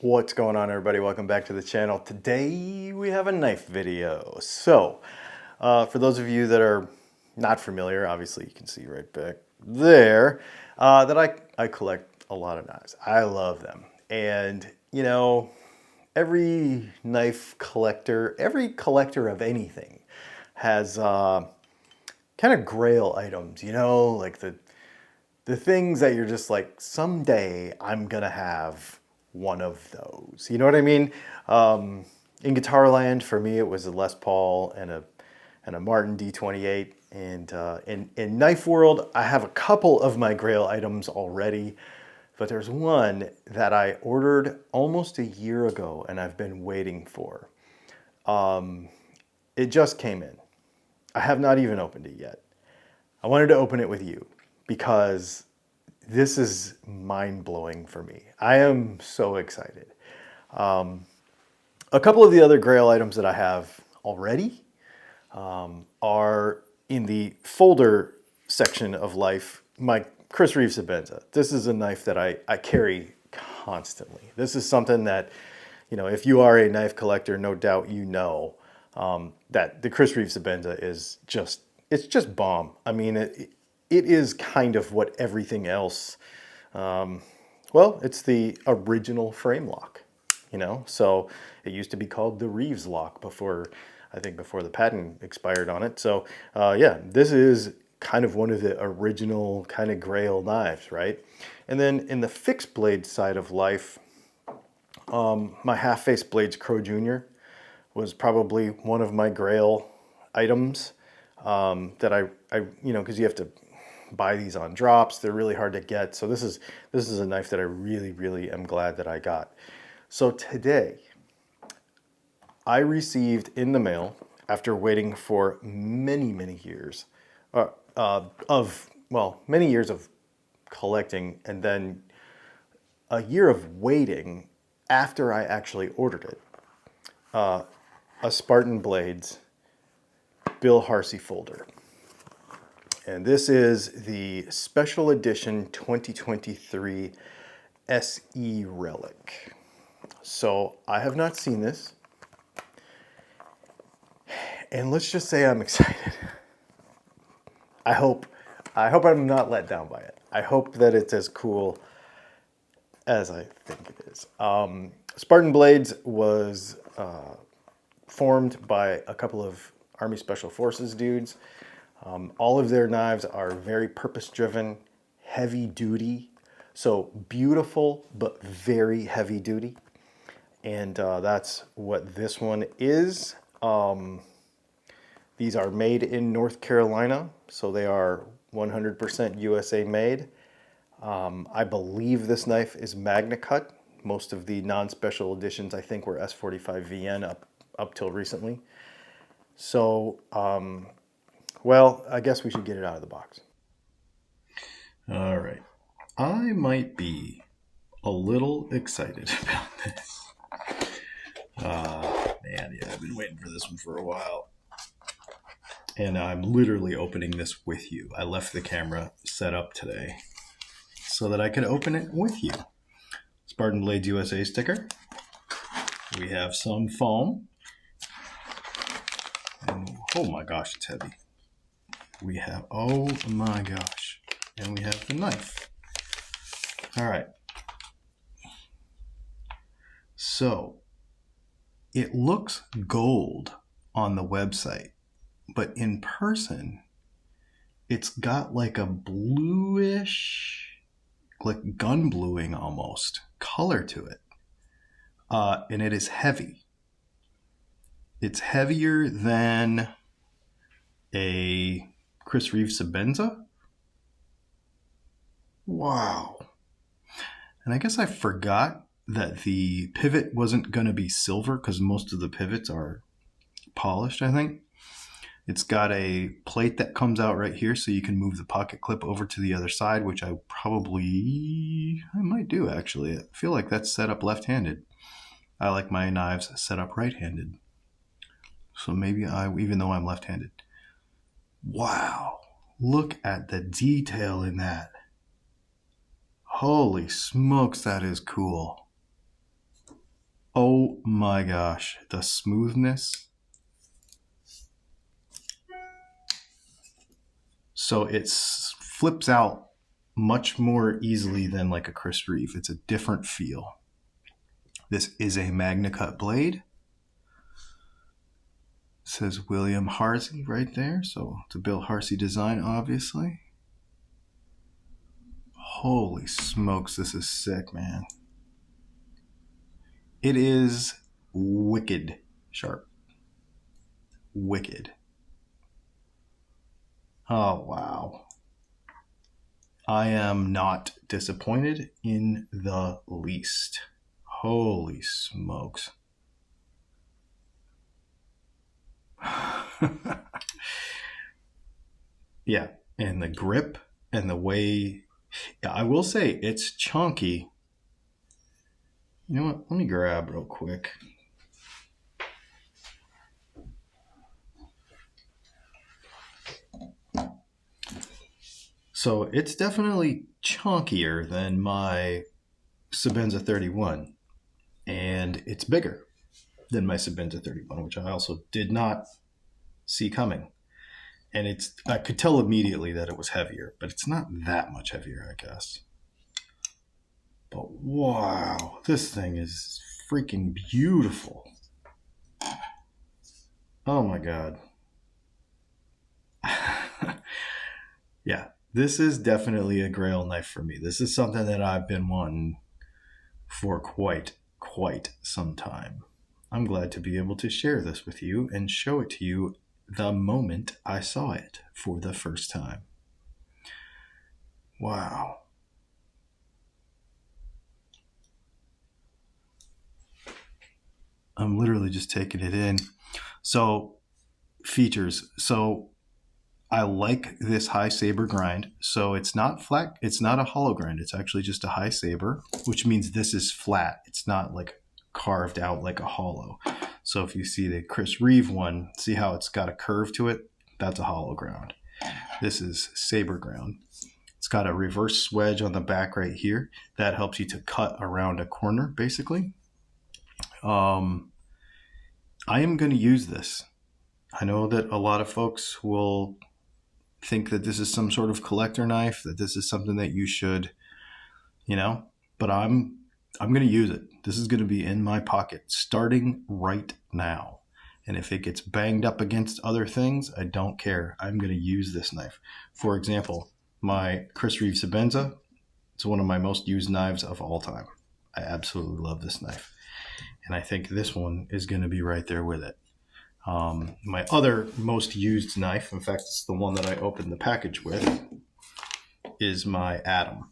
What's going on, everybody? Welcome back to the channel. Today we have a knife video. So for those of you that are not familiar, obviously you can see right back there that I collect a lot of knives. I love them. And you know, every knife collector, every collector of anything has kind of grail items, you know, like the things that you're just like, someday I'm gonna have one of those. You know what I mean? In guitar land, for me, it was a Les Paul and a Martin D28. And in knife world, I have a couple of my grail items already, but there's one that I ordered almost a year ago and I've been waiting for. It just came in. I have not even opened it yet. I wanted to open it with you because this is mind-blowing for me. I am so excited. A couple of the other grail items that I have already are in the folder section of life. My Chris Reeves Sebenza. This is a knife that I carry constantly. This is something that, you know, if you are a knife collector, no doubt you know that the Chris Reeves Sebenza is it's just bomb. I mean, it is kind of what everything else, well, it's the original frame lock, you know? So it used to be called the Reeves lock before, I think before the patent expired on it. So yeah, this is kind of one of the original kind of grail knives, right? And then in the fixed blade side of life, my half-face blades Crow Jr. was probably one of my grail items that I you know, because you have to buy these on drops. They're really hard to get. So this is a knife that I really am glad that I got. So today I received in the mail, after waiting for many years many years of collecting, and then a year of waiting after I actually ordered it, a Spartan Blades Bill Harsey folder. And this is the special edition 2023 SE Relic. So I have not seen this. And let's just say I'm excited. I hope I'm not let down by it. I hope that it's as cool as I think it is. Spartan Blades was formed by a couple of Army Special Forces dudes. All of their knives are very purpose-driven, heavy-duty. So beautiful, but very heavy-duty. And that's what this one is. These are made in North Carolina, so they are 100% USA made. I believe this knife is Magna Cut. Most of the non-special editions, I think, were S45 VN up till recently. So, well, I guess we should get it out of the box. All right. I might be a little excited about this. Man, yeah, I've been waiting for this one for a while. And I'm literally opening this with you. I left the camera set up today so that I could open it with you. Spartan Blades USA sticker. We have some foam. And oh my gosh, it's heavy. We have, oh my gosh. And we have the knife. All right. So it looks gold on the website, but in person, it's got like a bluish, like gun bluing almost, color to it. And it is heavy. It's heavier than a Chris Reeves Sebenza. Wow. And I guess I forgot that the pivot wasn't going to be silver because most of the pivots are polished, I think. It's got a plate that comes out right here so you can move the pocket clip over to the other side, which I might do actually. I feel like that's set up left-handed. I like my knives set up right-handed. So maybe even though I'm left-handed. Wow, look at the detail in that. Holy smokes, that is cool. Oh my gosh, the smoothness. So it flips out much more easily than like a Chris Reeve. It's a different feel. This is a Magna Cut blade. It says William Harsey right there. So it's a Bill Harsey design, obviously. Holy smokes, this is sick, man. It is wicked sharp. Wicked. Oh, wow. I am not disappointed in the least. Holy smokes. Yeah, and the grip and the way, yeah, I will say it's chunky. You know what? Let me grab real quick. So it's definitely chunkier than my Sabenza 31, and it's bigger than my Sabenza 31, which I also did not see coming. And I could tell immediately that it was heavier, but it's not that much heavier, I guess. But wow, this thing is freaking beautiful. Oh my god. Yeah, this is definitely a Grail knife for me. This is something that I've been wanting for quite some time. I'm glad to be able to share this with you and show it to you the moment I saw it for the first time. Wow. I'm literally just taking it in. So, features. So, I like this high saber grind. So, it's not flat, it's not a hollow grind. It's actually just a high saber, which means this is flat. It's not like carved out like a hollow. So, if you see the Chris Reeve one, see how it's got a curve to it? That's a hollow ground. This is saber ground. It's got a reverse swedge on the back right here. That helps you to cut around a corner, basically. I am going to use this. I know that a lot of folks will think that this is some sort of collector knife, that this is something that you should, but I'm going to use it. This is going to be in my pocket starting right now. And if it gets banged up against other things, I don't care. I'm going to use this knife. For example, my Chris Reeve Sabenza, it's one of my most used knives of all time. I absolutely love this knife. And I think this one is going to be right there with it. My other most used knife, in fact, it's the one that I opened the package with, is my Atom,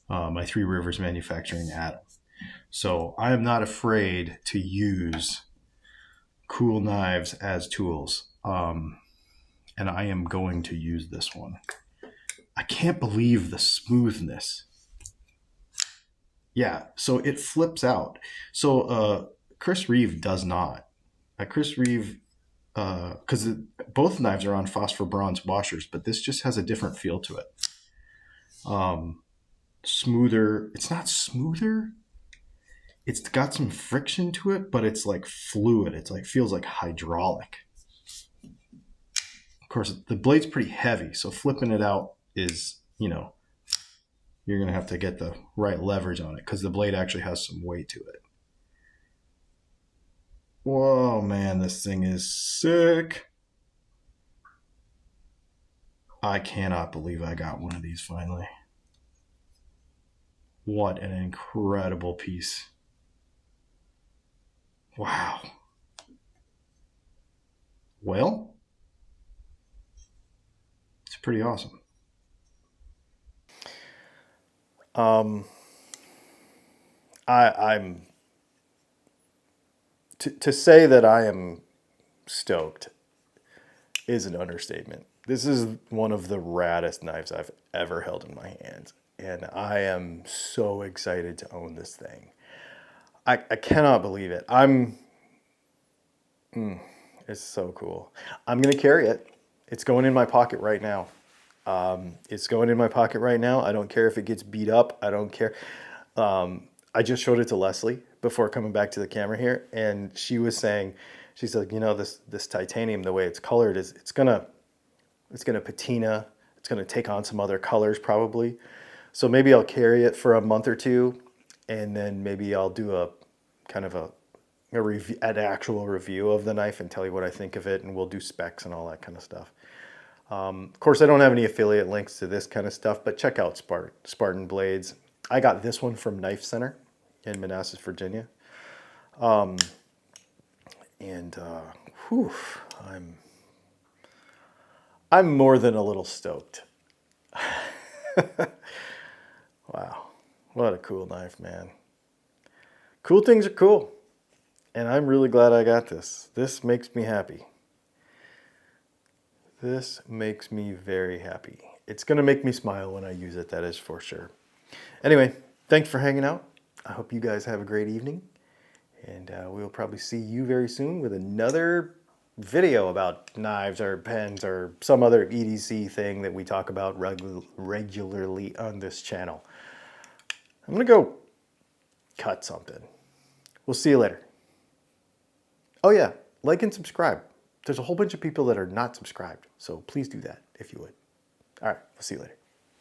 my Three Rivers Manufacturing Atom. So I am not afraid to use cool knives as tools. And I am going to use this one. I can't believe the smoothness. Yeah, so it flips out. So Chris Reeve does not. Chris Reeve, because both knives are on phosphor bronze washers, but this just has a different feel to it. Smoother. It's not smoother. It's got some friction to it, but it's like fluid. It's like feels like hydraulic. Of course, the blade's pretty heavy, so flipping it out is, you're going to have to get the right leverage on it because the blade actually has some weight to it. Whoa, man, this thing is sick. I cannot believe I got one of these finally. What an incredible piece. Wow. Well, it's pretty awesome. I'm to say that I am stoked is an understatement. This is one of the raddest knives I've ever held in my hands, and I am so excited to own this thing. I cannot believe it. It's so cool. I'm gonna carry it. It's going in my pocket right now. It's going in my pocket right now. I don't care if it gets beat up. I don't care. I just showed it to Leslie before coming back to the camera here, and she was saying, she's like, you know, this titanium, the way it's colored is it's gonna patina. It's gonna take on some other colors probably. So maybe I'll carry it for a month or two, and then maybe I'll do a kind of an actual review of the knife and tell you what I think of it, and we'll do specs and all that kind of stuff. Of course, I don't have any affiliate links to this kind of stuff, but check out Spartan blades. I got this one from Knife Center in Manassas, Virginia. Whew, I'm more than a little stoked. Wow, what a cool knife, man. Cool things are cool, and I'm really glad I got this. This makes me happy. This makes me very happy. It's gonna make me smile when I use it, that is for sure. Anyway, thanks for hanging out. I hope you guys have a great evening, and we'll probably see you very soon with another video about knives or pens or some other EDC thing that we talk about regularly on this channel. I'm gonna go cut something. We'll see you later. Oh yeah, like and subscribe. There's a whole bunch of people that are not subscribed, so please do that if you would. All right, we'll see you later.